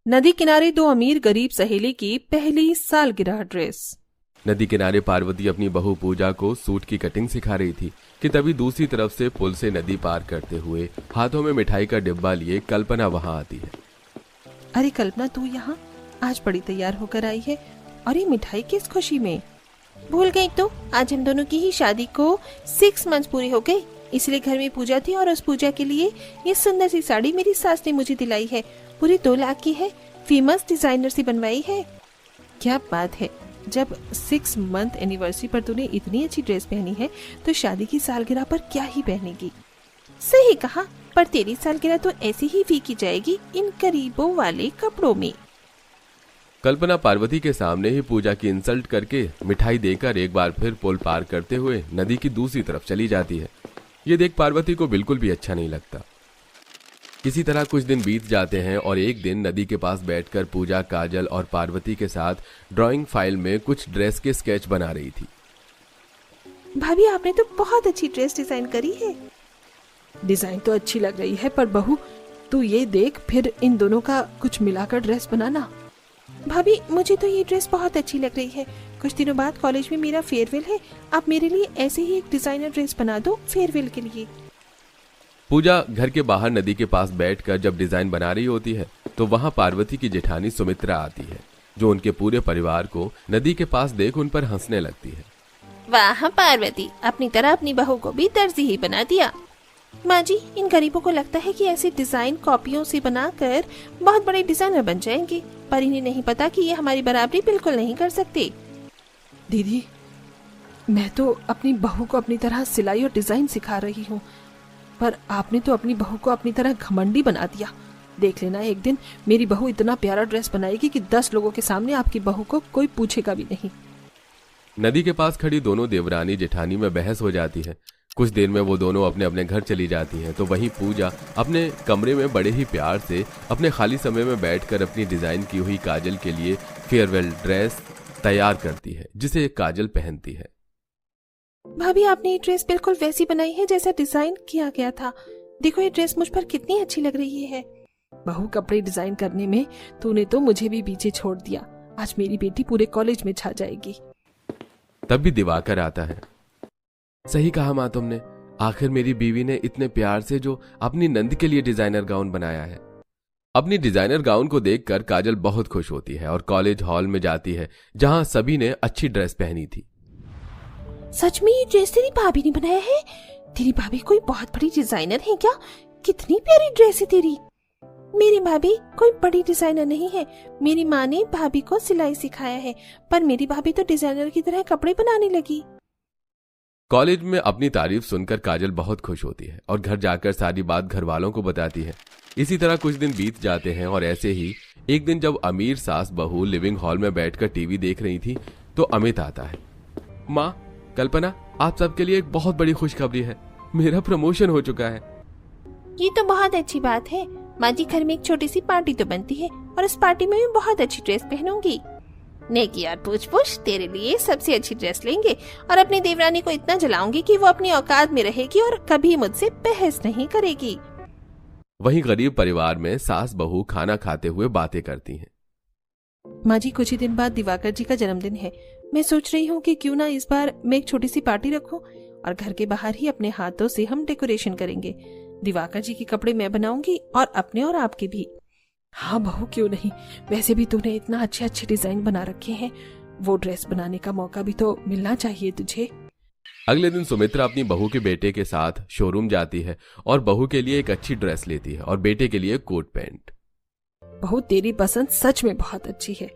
नदी किनारे दो अमीर गरीब सहेली की पहली सालगिरह ड्रेस। नदी किनारे पार्वती अपनी बहू पूजा को सूट की कटिंग सिखा रही थी कि तभी दूसरी तरफ से पुल से नदी पार करते हुए हाथों में मिठाई का डिब्बा लिए कल्पना वहां आती है। अरे कल्पना, तू यहाँ आज बड़ी तैयार होकर आई है और ये मिठाई किस खुशी में? भूल गई तो आज हम दोनों की ही शादी को 6 मंथ्स पूरे हो गए, इसलिए घर में पूजा थी और उस पूजा के लिए ये सुंदर सी साड़ी मेरी सास ने मुझे दिलाई है। पूरी 2 लाख की है, फेमस डिजाइनर से बनवाई है। क्या बात है, जब 6 मंथ एनिवर्सरी पर तूने इतनी अच्छी ड्रेस पहनी है तो शादी की सालगिरह पर क्या ही पहनेगी? सही कहा, पर तेरी सालगिरह तो ऐसी ही फीकी जाएगी इन गरीबों वाले कपड़ों में। कल्पना पार्वती के सामने ही पूजा की इंसल्ट करके मिठाई देकर एक बार फिर पुल पार करते हुए नदी की दूसरी तरफ चली जाती है। ये देख पार्वती को बिल्कुल भी अच्छा नहीं लगता। इसी तरह कुछ दिन बीत जाते हैं और एक दिन नदी के पास बैठकर पूजा काजल और पार्वती के साथ ड्राइंग फाइल में कुछ ड्रेस के स्केच बना रही थी। भाभी, आपने तो बहुत अच्छी ड्रेस डिजाइन करी है। डिजाइन तो अच्छी लग रही है, पर बहू तू ये देख, फिर इन दोनों का कुछ मिलाकर ड्रेस बनाना। भाभी, मुझे तो ये ड्रेस बहुत अच्छी लग रही है। कुछ दिनों बाद कॉलेज में मेरा फेयरवेल है, आप मेरे लिए ऐसे ही एक डिजाइनर ड्रेस बना दो फेयरवेल के लिए। पूजा घर के बाहर नदी के पास बैठकर जब डिजाइन बना रही होती है तो वहां पार्वती की जेठानी सुमित्रा आती है, जो उनके पूरे परिवार को नदी के पास देख उन पर हंसने लगती है। वाह पार्वती, अपनी तरह अपनी बहू को भी दर्जी ही बना दिया। माँ जी, इन गरीबों को लगता है कि ऐसे डिजाइन कॉपियों से बनाकर बहुत बड़े डिजाइनर बन जाएंगे, पर इन्हें नहीं पता कि ये हमारी बराबरी बिल्कुल नहीं कर सकते। दीदी, मैं तो अपनी बहू को अपनी तरह सिलाई और डिजाइन सिखा रही हूँ, पर आपने तो अपनी बहू को अपनी तरह घमंडी बना दिया। देख लेना, एक दिन मेरी बहू इतना प्यारा ड्रेस बनाएगी कि 10 लोगों के सामने आपकी बहू को कोई पूछेगा भी नहीं। नदी के पास खड़ी दोनों देवरानी जेठानी में बहस हो जाती है। कुछ देर में वो दोनों अपने अपने घर चली जाती हैं, तो वहीं पूजा अपने कमरे में बड़े ही प्यार से अपने खाली समय में बैठकर अपनी डिजाइन की हुई काजल के लिए फेयरवेल ड्रेस तैयार करती है, जिसे काजल पहनती है। भाभी, आपने ये ड्रेस बिल्कुल वैसी बनाई है जैसा डिजाइन किया गया था। देखो ये ड्रेस मुझ पर कितनी अच्छी लग रही है। बहू, कपड़े डिजाइन करने में तूने तो मुझे भी पीछे छोड़ दिया। आज मेरी बेटी पूरे कॉलेज में छा जाएगी। तब भी दिवाकर आता है। सही कहा माँ तुमने, आखिर मेरी बीवी ने इतने प्यार से जो अपनी नंद के लिए डिजाइनर गाउन बनाया है। अपनी डिजाइनर गाउन को देखकर काजल बहुत खुश होती है और कॉलेज हॉल में जाती है, जहां सभी ने अच्छी ड्रेस पहनी थी। सच में ये ड्रेस तेरी भाभी ने बनाया है? तेरी भाभी कोई बहुत बड़ी डिजाइनर है क्या? कितनी प्यारी ड्रेस है तेरी। मेरी भाभी कोई बड़ी डिजाइनर नहीं है, मेरी माँ ने भाभी को सिलाई सिखाया है, पर मेरी भाभी तो डिजाइनर की तरह कपड़े बनाने लगी। कॉलेज में अपनी तारीफ सुनकर काजल बहुत खुश होती है और घर जाकर सारी बात घर वालों को बताती है। इसी तरह कुछ दिन बीत जाते हैं और ऐसे ही एक दिन जब अमीर सास बहू लिविंग हॉल में बैठकर टीवी देख रही थी तो अमित आता है। माँ, कल्पना, आप सबके लिए एक बहुत बड़ी खुशखबरी है, मेरा प्रमोशन हो चुका है। ये तो बहुत अच्छी बात है। माँ जी, घर में एक छोटी सी पार्टी तो बनती है और इस पार्टी में मैं बहुत अच्छी ड्रेस पहनूंगी। नेकी और पूछ तेरे लिए सबसे अच्छी ड्रेस लेंगे और अपनी देवरानी को इतना जलाऊंगी कि वो अपनी औकात में रहेगी और कभी मुझसे बहस नहीं करेगी। वहीं गरीब परिवार में सास बहू खाना खाते हुए बातें करती हैं। माँ जी, कुछ ही दिन बाद दिवाकर जी का जन्मदिन है। मैं सोच रही हूँ कि क्यों ना इस बार मैं एक छोटी सी पार्टी रखूं और घर के बाहर ही अपने हाथों से हम डेकोरेशन करेंगे। दिवाकर जी के कपड़े मैं बनाऊंगी और अपने और आपके भी। हाँ बहू, क्यों नहीं, वैसे भी तूने इतना अच्छे अच्छे डिजाइन बना रखे हैं, वो ड्रेस बनाने का मौका भी तो मिलना चाहिए तुझे। अगले दिन सुमित्रा अपनी बहू के बेटे के साथ शोरूम जाती है और बहू के लिए एक अच्छी ड्रेस लेती है और बेटे के लिए कोट पैंट। बहू, तेरी पसंद सच में बहुत अच्छी है।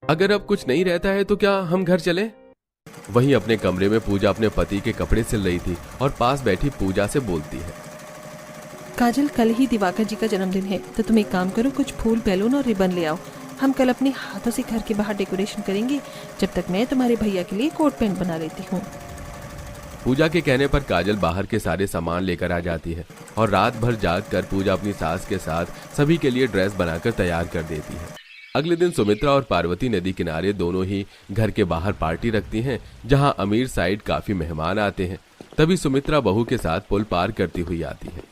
अगर अब कुछ नहीं रहता है तो क्या हम घर चले? वहीं अपने कमरे में पूजा अपने पति के कपड़े सिल रही थी और पास बैठी पूजा से बोलती है। काजल, कल ही दिवाकर जी का जन्मदिन है, तो तुम एक काम करो, कुछ फूल, बैलून और रिबन ले आओ। हम कल अपने हाथों से घर के बाहर डेकोरेशन करेंगे, जब तक मैं तुम्हारे भैया के लिए कोट पैंट बना लेती हूँ। पूजा के कहने पर काजल बाहर के सारे सामान लेकर आ जाती है और रात भर जाग कर पूजा अपनी सास के साथ सभी के लिए ड्रेस बनाकर तैयार कर देती है। अगले दिन सुमित्रा और पार्वती नदी किनारे दोनों ही घर के बाहर पार्टी रखती हैं, जहां अमीर साइड काफी मेहमान आते हैं। तभी सुमित्रा बहू के साथ पुल पार करती हुई आती है।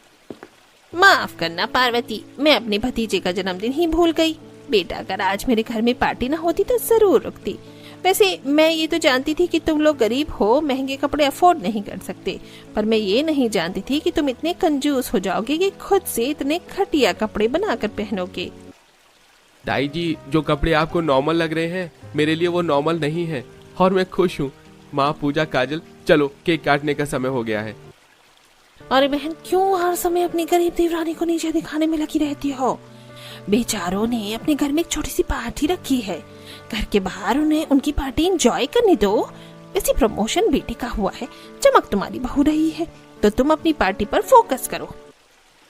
माफ करना पार्वती, मैं अपने भतीजे का जन्मदिन ही भूल गई। बेटा अगर आज मेरे घर में पार्टी ना होती तो जरूर रुकती। वैसे मैं ये तो जानती थी कि तुम लोग गरीब हो, महंगे कपड़े अफोर्ड नहीं कर सकते, पर मैं ये नहीं जानती थी कि तुम इतने कंजूस हो जाओगे कि खुद से इतने घटिया कपड़े बनाकर पहनोगे। ताई जी, जो कपड़े आपको नॉर्मल लग रहे हैं मेरे लिए वो नॉर्मल नहीं है और मैं खुश हूँ। माँ, पूजा, काजल, चलो केक काटने का समय हो गया है। अरे बहन, क्यों हर समय अपनी गरीब देवरानी को नीचे दिखाने में लगी रहती हो? बेचारों ने अपने घर में एक छोटी सी पार्टी रखी है, घर के बाहर उन्हें उनकी पार्टी एंजॉय करने दो। वैसे प्रमोशन बेटी का हुआ है, चमक तुम्हारी बहू रही है, तो तुम अपनी पार्टी पर फोकस करो।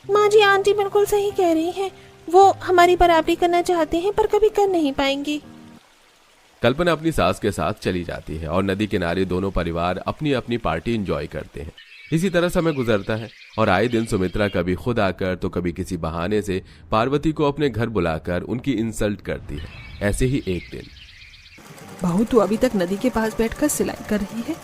माँ जी, आंटी बिल्कुल सही कह रही हैं, वो हमारी बराबरी करना चाहते हैं पर कभी कर नहीं पाएंगे। कल्पना अपनी सास के साथ चली जाती है और नदी किनारे दोनों परिवार अपनी अपनी पार्टी एंजॉय करते हैं। इसी तरह समय गुजरता है और आए दिन सुमित्रा कभी खुद आकर तो कभी किसी बहाने से पार्वती को अपने घर बुलाकर उनकी इंसल्ट करती है। ऐसे ही एक दिन, बहू तू अभी तक नदी के पास बैठकर सिलाई कर रही है?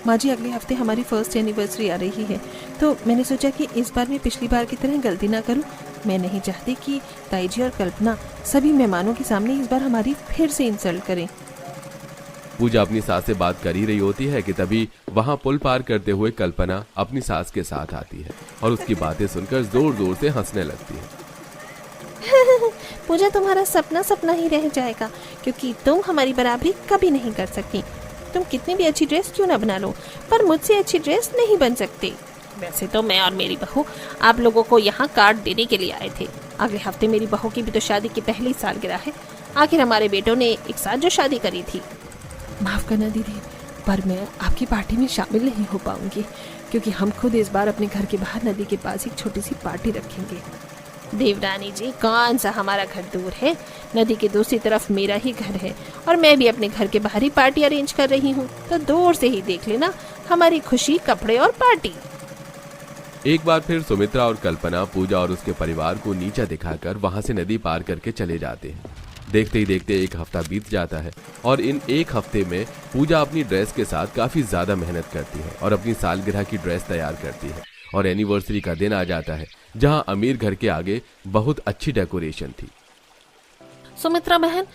माँ जी, अगले हफ्ते हमारी फर्स्ट एनिवर्सरी आ रही है, तो मैंने सोचा कि इस बार मैं पिछली बार की तरह गलती ना करूं। मैं नहीं चाहती कि ताई जी और कल्पना सभी मेहमानों के सामने इस बार हमारी फिर से इंसल्ट करें। पूजा अपनी सास से बात कर ही रही होती है कि तभी वहां पुल पार करते हुए कल्पना अपनी सास के साथ आती है और उसकी बातें सुनकर जोर जोर से हंसने लगती है। पूजा, तुम्हारा सपना सपना ही रह जाएगा, क्योंकि तुम हमारी बराबरी कभी नहीं कर सकती। तुम कितनी भी अच्छी ड्रेस क्यों ना बना लो, पर मुझसे अच्छी ड्रेस नहीं बन सकती। वैसे तो मैं और मेरी बहू आप लोगों को यहाँ कार्ड देने के लिए आए थे। अगले हफ्ते मेरी बहू की भी तो शादी की पहली सालगिरह है। आखिर हमारे बेटों ने एक साथ जो शादी करी थी। माफ करना दीदी, पर मैं आपकी पार्टी में शामिल नहीं हो पाऊंगी, क्योंकि हम खुद इस बार अपने घर के बाहर नदी के पास एक छोटी सी पार्टी रखेंगे। देवरानी जी, कौन सा हमारा घर दूर है? नदी के दूसरी तरफ मेरा ही घर है और मैं भी अपने घर के बाहर ही पार्टी अरेंज कर रही हूँ, तो दूर से ही देख लेना हमारी खुशी, कपड़े और पार्टी। एक बार फिर सुमित्रा और कल्पना पूजा और उसके परिवार को नीचा दिखाकर वहां से नदी पार करके चले जाते हैं। देखते ही देखते एक हफ्ता बीत जाता है और इन एक हफ्ते में पूजा अपनी ड्रेस के साथ काफी ज्यादा मेहनत करती है और अपनी सालगिरह की ड्रेस तैयार करती है और एनिवर्सरी का दिन आ जाता है जहां अमीर घर के आगे बहुत अच्छी डेकोरेशन थी। सुमित्रा बहन,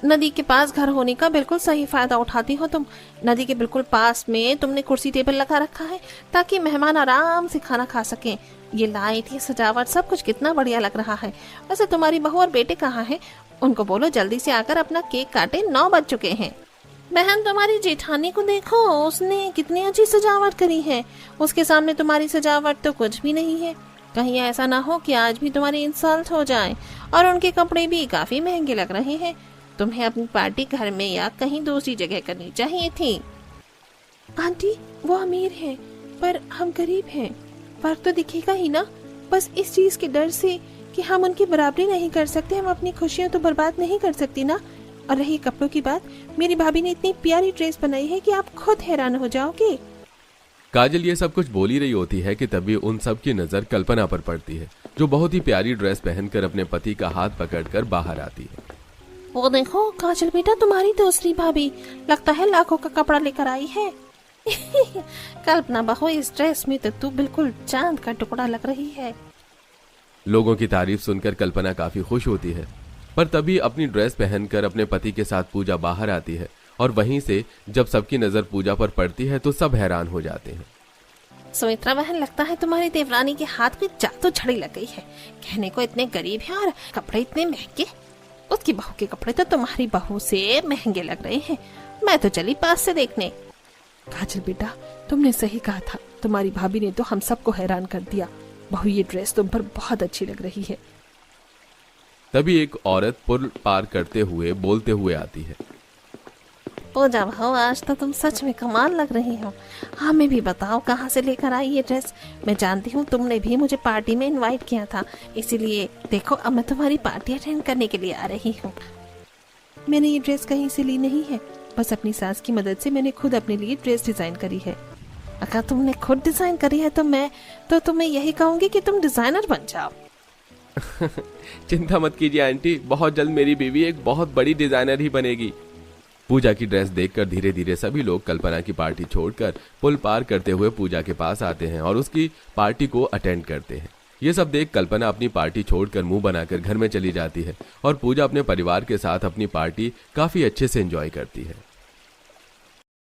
नदी के पास घर होने का बिल्कुल सही फायदा उठाती हो तुम। नदी के बिल्कुल पास में तुमने कुर्सी टेबल लगा रखा है ताकि मेहमान आराम से खाना खा सकें। ये लाइट, ये सजावट, सब कुछ कितना बढ़िया लग रहा है। वैसे तुम्हारी बहू और बेटे कहाँ हैं? उनको बोलो जल्दी से आकर अपना केक काटे, 9 बज चुके हैं। बहन, तुम्हारी जेठानी को देखो, उसने कितनी अच्छी सजावट करी है। उसके सामने तुम्हारी सजावट तो कुछ भी नहीं है। कहीं ऐसा ना हो कि आज भी तुम्हारी इंसल्ट हो जाए। और उनके कपड़े भी काफी महंगे लग रहे हैं। तुम्हें अपनी पार्टी घर में या कहीं दूसरी जगह करनी चाहिए थी। आंटी, वो अमीर हैं, पर हम गरीब हैं। फर्क तो दिखेगा ही ना। बस इस चीज के डर से कि हम उनकी बराबरी नहीं कर सकते, हम अपनी खुशियां तो बर्बाद नहीं कर सकती ना। और रही कपड़ों की बात, मेरी भाभी ने इतनी प्यारी ड्रेस बनाई है कि आप खुद हैरान हो जाओगे। काजल ये सब कुछ बोल ही रही होती है कि तभी उन सब की नजर कल्पना पर पड़ती है, जो बहुत ही प्यारी ड्रेस पहनकर अपने पति का हाथ पकड़कर बाहर आती है। वो देखो काजल बेटा, तुम्हारी दूसरी भाभी, लगता है लाखों का कपड़ा लेकर आई है। कल्पना बहू, इस ड्रेस में तो तू बिल्कुल चांद का टुकड़ा लग रही है। लोगों की तारीफ सुनकर कल्पना काफी खुश होती है, पर तभी अपनी ड्रेस पहनकर अपने पति के साथ पूजा बाहर आती है और वहीं से जब सबकी नजर पूजा पर पड़ती है तो सब हैरान हो जाते हैं। सुमित्रा बहन, लगता है तुम्हारी देवरानी के हाथ में जादू छड़ी लग गई है। कहने को इतने गरीब हैं और कपड़े इतने महंगे। उसकी बहू के कपड़े तो तुम्हारी बहू से महंगे लग रहे हैं। मैं तो चली पास से देखने। काजल बेटा, तुमने सही कहा था। तुम्हारी भाभी ने तो हम सबको हैरान कर दिया। बहू, ये ड्रेस तुम पर बहुत अच्छी लग रही है। तभी एक औरत पुल पार करते हुए बोलते हुए आती है। पूजा बहू, आज तो तुम सच में कमाल लग रही हो। हमें भी बताओ कहाँ से लेकर आई ये ड्रेस। मैं जानती हूँ तुमने भी मुझे पार्टी में इनवाइट किया था, इसीलिए देखो अब मैं तुम्हारी पार्टी अटेंड करने के लिए आ रही हूँ। मैंने ये ड्रेस कहीं से ली नहीं है, बस अपनी सास की मदद से मैंने खुद अपने लिए ड्रेस डिजाइन करी है। अगर तुमने खुद डिजाइन करी है तो मैं तो तुम्हें यही कहूंगी कि तुम डिजाइनर बन जाओ। चिंता मत कीजिए आंटी, बहुत जल्द मेरी बीवी एक बहुत बड़ी डिजाइनर ही बनेगी। पूजा की ड्रेस देखकर धीरे धीरे सभी लोग कल्पना की पार्टी छोड़कर पुल पार करते हुए पूजा के पास आते हैं और उसकी पार्टी को अटेंड करते हैं। ये सब देख कल्पना अपनी पार्टी छोड़कर मुंह बनाकर घर में चली जाती है और पूजा अपने परिवार के साथ अपनी पार्टी काफी अच्छे से एंजॉय करती है।